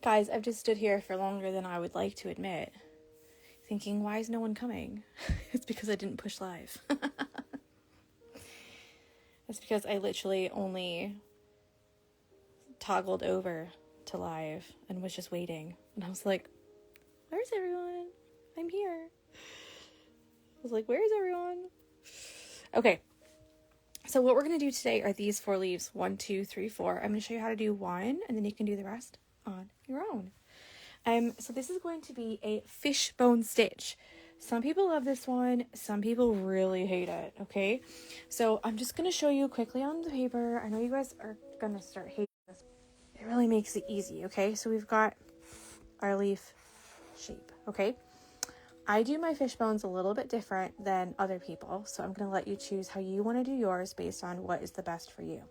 Guys, I've just stood here for longer than I would like to admit, thinking, why is no one coming? It's because I didn't push live. It's because I literally only toggled over to live and was just waiting. And I was like, where's everyone? I'm here. I was like, where's everyone? Okay. So what we're going to do today are these 4 leaves. 1, 2, 3, 4. I'm going to show you how to do one, and then you can do the rest on your own. So this is going to be a fishbone stitch. Some people love this one. Some people really hate it. Okay. So I'm just going to show you quickly on the paper. I know you guys are going to start hating this. It really makes it easy. Okay. So we've got our leaf shape. Okay. I do my fishbones a little bit different than other people. So I'm going to let you choose how you want to do yours based on what is the best for you.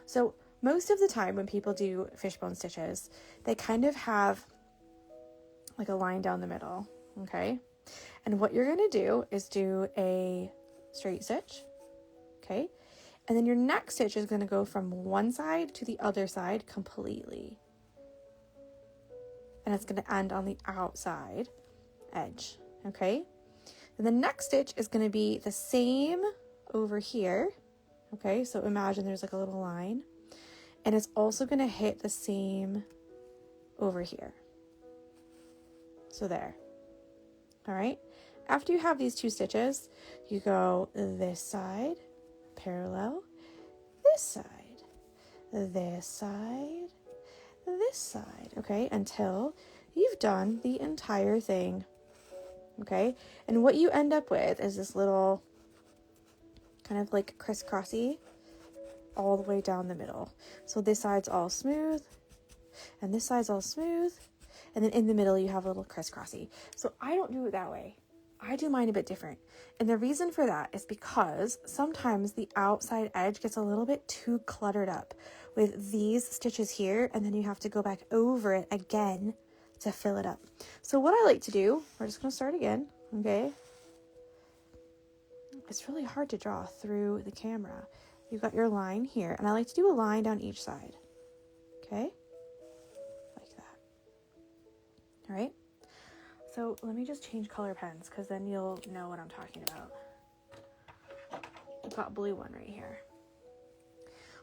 So most of the time when people do fishbone stitches, they kind of have like a line down the middle. Okay. And what you're going to do is do a straight stitch. Okay. And then your next stitch is going to go from one side to the other side completely. And it's going to end on the outside edge. Okay. And the next stitch is going to be the same over here. Okay. So imagine there's like a little line, and it's also going to hit the same over here. So there. All right. After you have these 2 stitches, you go this side, parallel, this side, this side, this side. Okay. Until you've done the entire thing. Okay. And what you end up with is this little kind of like crisscrossy all the way down the middle. So this side's all smooth and this side's all smooth. And then in the middle, you have a little crisscrossy. So I don't do it that way. I do mine a bit different. And the reason for that is because sometimes the outside edge gets a little bit too cluttered up with these stitches here. And then you have to go back over it again to fill it up. So what I like to do, we're just going to start again. Okay. It's really hard to draw through the camera. You've got your line here, and I like to do a line down each side. Okay. All right, so let me just change color pens because then you'll know what I'm talking about. I've got a blue one right here.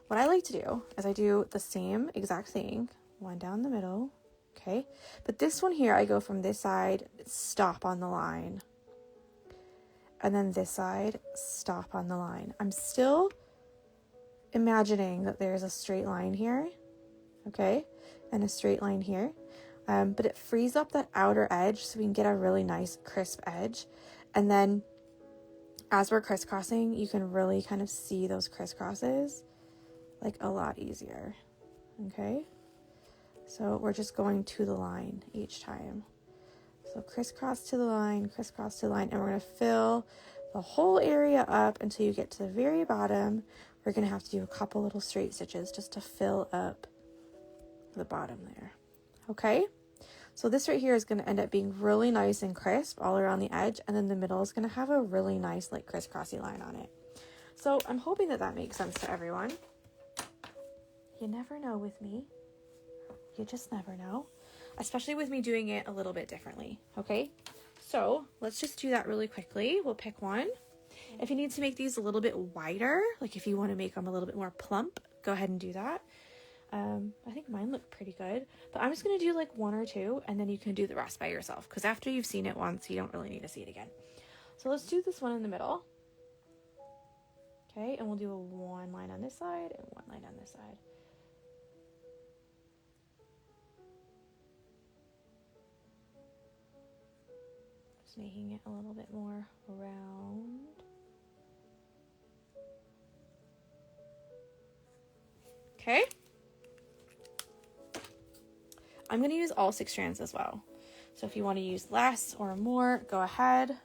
What I like to do is I do the same exact thing, one down the middle, okay? But this one here, I go from this side, stop on the line. And then this side, stop on the line. I'm still imagining that there's a straight line here, okay? And a straight line here. But it frees up that outer edge so we can get a really nice crisp edge. And then as we're crisscrossing, you can really kind of see those crisscrosses like a lot easier. Okay. So we're just going to the line each time. So crisscross to the line, crisscross to the line, and we're going to fill the whole area up until you get to the very bottom. We're going to have to do a couple little straight stitches just to fill up the bottom there. Okay. So this right here is going to end up being really nice and crisp all around the edge. And then the middle is going to have a really nice like crisscrossy line on it. So I'm hoping that that makes sense to everyone. You never know with me. You just never know. Especially with me doing it a little bit differently. Okay. So let's just do that really quickly. We'll pick one. If you need to make these a little bit wider, like if you want to make them a little bit more plump, go ahead and do that. I think mine look pretty good, but I'm just going to do like 1 or 2, and then you can do the rest by yourself. Cause after you've seen it once, you don't really need to see it again. So let's do this one in the middle. Okay. And we'll do a 1 line on this side and 1 line on this side. Just making it a little bit more round. Okay. I'm going to use all 6 strands as well. So if you want to use less or more, go ahead.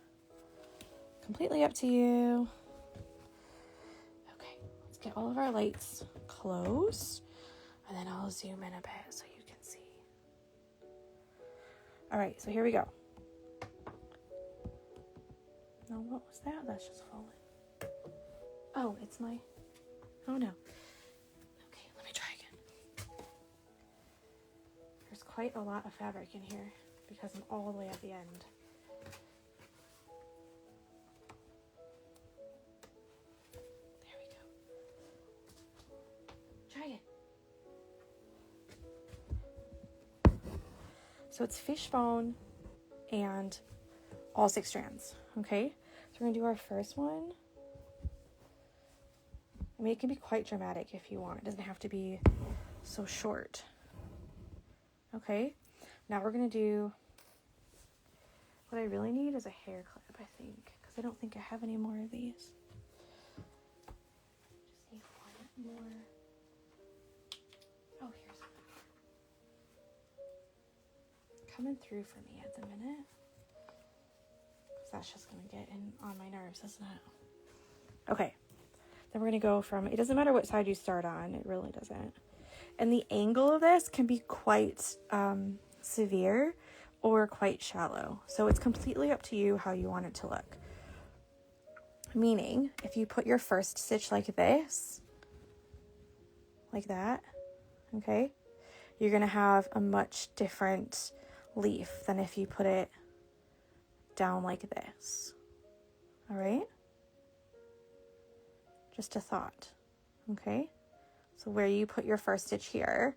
Completely up to you. Okay, let's get all of our lights close. And then I'll zoom in a bit so you can see. All right, so here we go. No, what was that? That's just falling. Oh, it's my... Oh, no. Okay, let me try again. First close. quite a lot of fabric in here because I'm all the way at the end. There we go. Try it. So it's Fishbone and all 6 strands, okay? So we're gonna do our first one. I mean, it can be quite dramatic if you want. It doesn't have to be so short. Okay, now we're gonna do, what I really need is a hair clip, I think, because I don't think I have any more of these. Just need one more. Oh, here's one. Coming through for me at the minute. Because that's just gonna get in on my nerves, isn't it? Okay. Then we're going to go from, it doesn't matter what side you start on, it really doesn't. And the angle of this can be quite severe or quite shallow. So it's completely up to you how you want it to look. Meaning, if you put your first stitch like this, like that, okay, you're going to have a much different leaf than if you put it down like this. All right? Just a thought, okay? So where you put your first stitch here,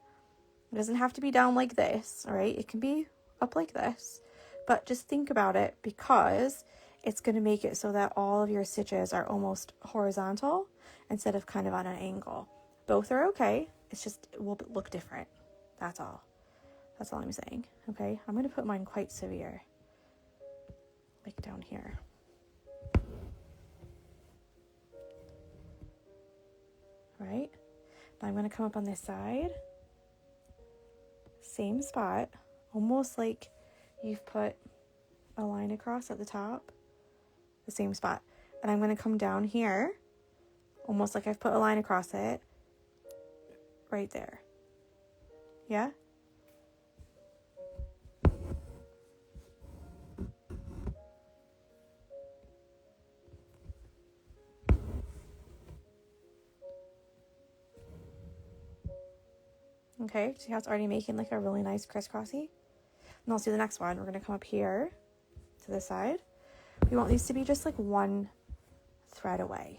it doesn't have to be down like this, all right? It can be up like this, but just think about it because it's going to make it so that all of your stitches are almost horizontal instead of kind of on an angle. Both are okay, it's just, it will look different. That's all. That's all I'm saying, okay? I'm going to put mine quite severe, like down here. Right? Now I'm going to come up on this side, same spot, almost like you've put a line across at the top, the same spot. And I'm going to come down here, almost like I've put a line across it, right there. Yeah? Okay, see how it's already making like a really nice crisscrossy? And let's do the next one. We're going to come up here to this side. We want these to be just like one thread away,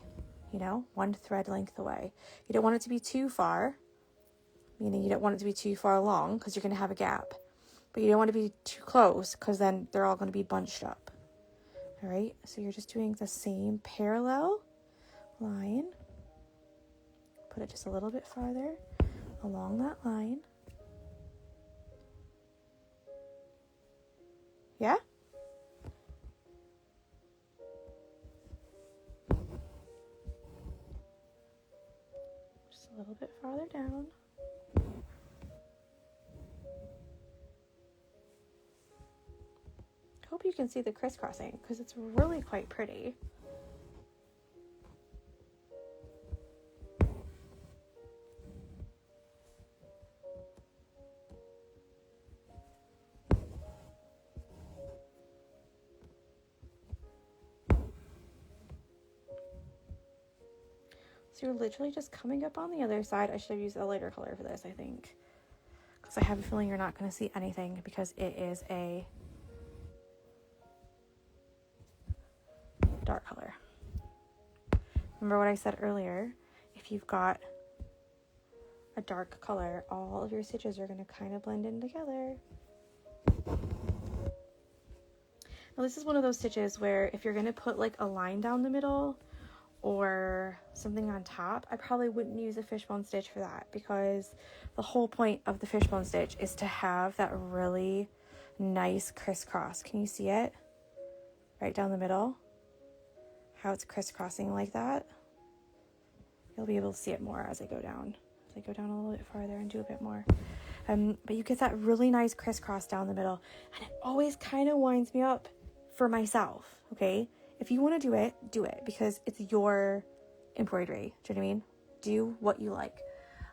you know, one thread length away. You don't want it to be too far, meaning you don't want it to be too far along because you're going to have a gap. But you don't want to be too close because then they're all going to be bunched up. All right, so you're just doing the same parallel line. Put it just a little bit farther along that line. Yeah? Just a little bit farther down. I hope you can see the crisscrossing because it's really quite pretty. So you're literally just coming up on the other side. I should have used a lighter color for this, I think. Because I have a feeling you're not going to see anything because it is a dark color. Remember what I said earlier? If you've got a dark color, all of your stitches are going to kind of blend in together. Now this is one of those stitches where if you're going to put like a line down the middle or something on top, I probably wouldn't use a fishbone stitch for that because the whole point of the fishbone stitch is to have that really nice crisscross. Can you see it? Right down the middle? How it's crisscrossing like that. You'll be able to see it more as I go down. As I go down a little bit farther and do a bit more. But you get that really nice crisscross down the middle. And it always kind of winds me up for myself, okay? If you want to do it because it's your embroidery. Do you know what I mean? Do what you like.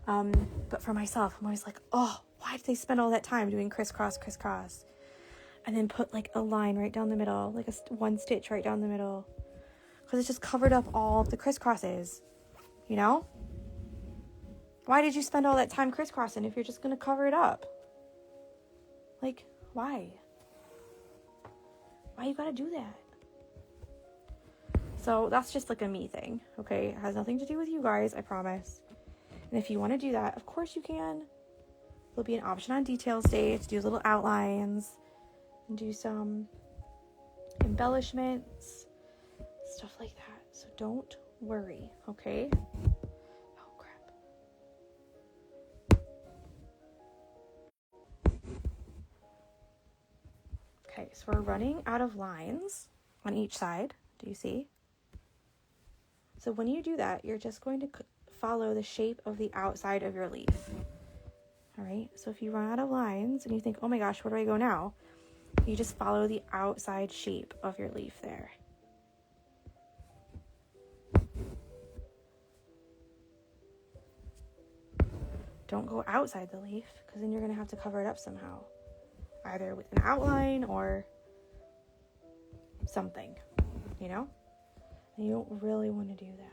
But for myself, I'm always like, oh, why did they spend all that time doing crisscross, crisscross? And then put like a line right down the middle, like one stitch right down the middle. Because it just covered up all the crisscrosses, you know? Why did you spend all that time crisscrossing if you're just going to cover it up? Like, why? Why you gotta do that? So that's just like a me thing, okay? It has nothing to do with you guys, I promise. And if you want to do that, of course you can. There'll be an option on details day to do little outlines and do some embellishments, stuff like that. So don't worry, okay? Oh, crap. Okay, so we're running out of lines on each side. Do you see? So when you do that, you're just going to follow the shape of the outside of your leaf. All right, so if you run out of lines and you think, oh my gosh, where do I go now? You just follow the outside shape of your leaf there. Don't go outside the leaf, because then you're going to have to cover it up somehow. Either with an outline or something, you know? And you don't really want to do that.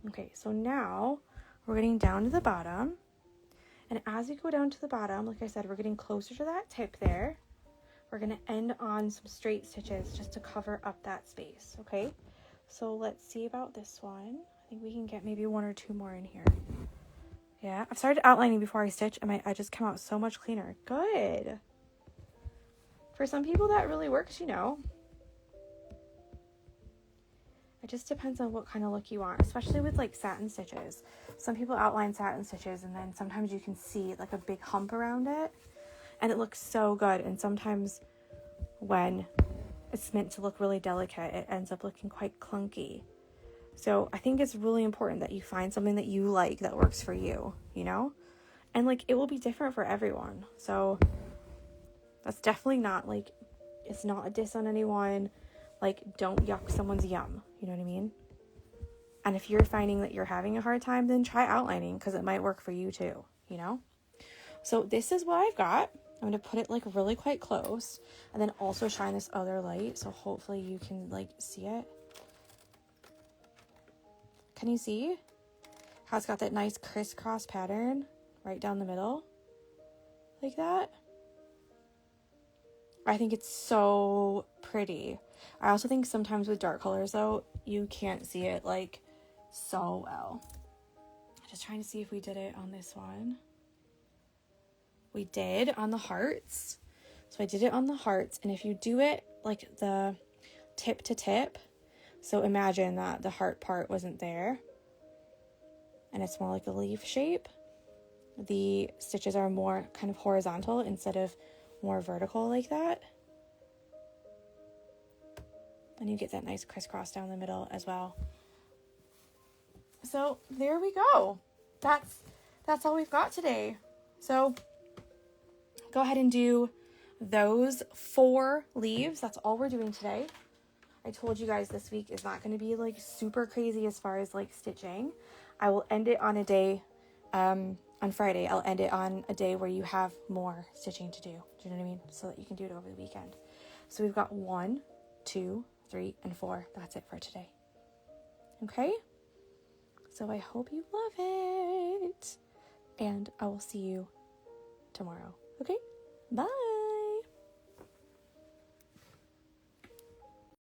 Okay, so now we're getting down to the bottom. And as we go down to the bottom, like I said, we're getting closer to that tip there. We're going to end on some straight stitches just to cover up that space, okay? So let's see about this one. I think we can get maybe 1 or 2 more in here. Yeah, I've started outlining before I stitch, and I just come out so much cleaner. Good. For some people, that really works, you know. It just depends on what kind of look you want, especially with like satin stitches. Some people outline satin stitches and then sometimes you can see like a big hump around it and it looks so good. And sometimes when it's meant to look really delicate, it ends up looking quite clunky. So I think it's really important that you find something that you like that works for you, you know? And like it will be different for everyone. So that's definitely not like, it's not a diss on anyone. Like, don't yuck someone's yum. You know what I mean? And if you're finding that you're having a hard time, then try outlining because it might work for you too, you know? So this is what I've got. I'm going to put it like really quite close and then also shine this other light. So hopefully you can like see it. Can you see how it's got that nice crisscross pattern right down the middle? Like that. I think it's so pretty. I also think sometimes with dark colors though, you can't see it like so well. Just trying to see if we did it on this one. We did on the hearts. So I did it on the hearts, and if you do it like the tip to tip, so imagine that the heart part wasn't there and it's more like a leaf shape. The stitches are more kind of horizontal instead of more vertical like that. And you get that nice crisscross down the middle as well. So there we go. That's all we've got today. So go ahead and do those 4 leaves. That's all we're doing today. I told you guys this week is not going to be like super crazy as far as like stitching. I will end it on a day, on Friday. I'll end it on a day where you have more stitching to do. Do you know what I mean? So that you can do it over the weekend. So we've got 1, 2, 3, and 4. That's it for today. Okay? So I hope you love it. And I will see you tomorrow. Okay? Bye.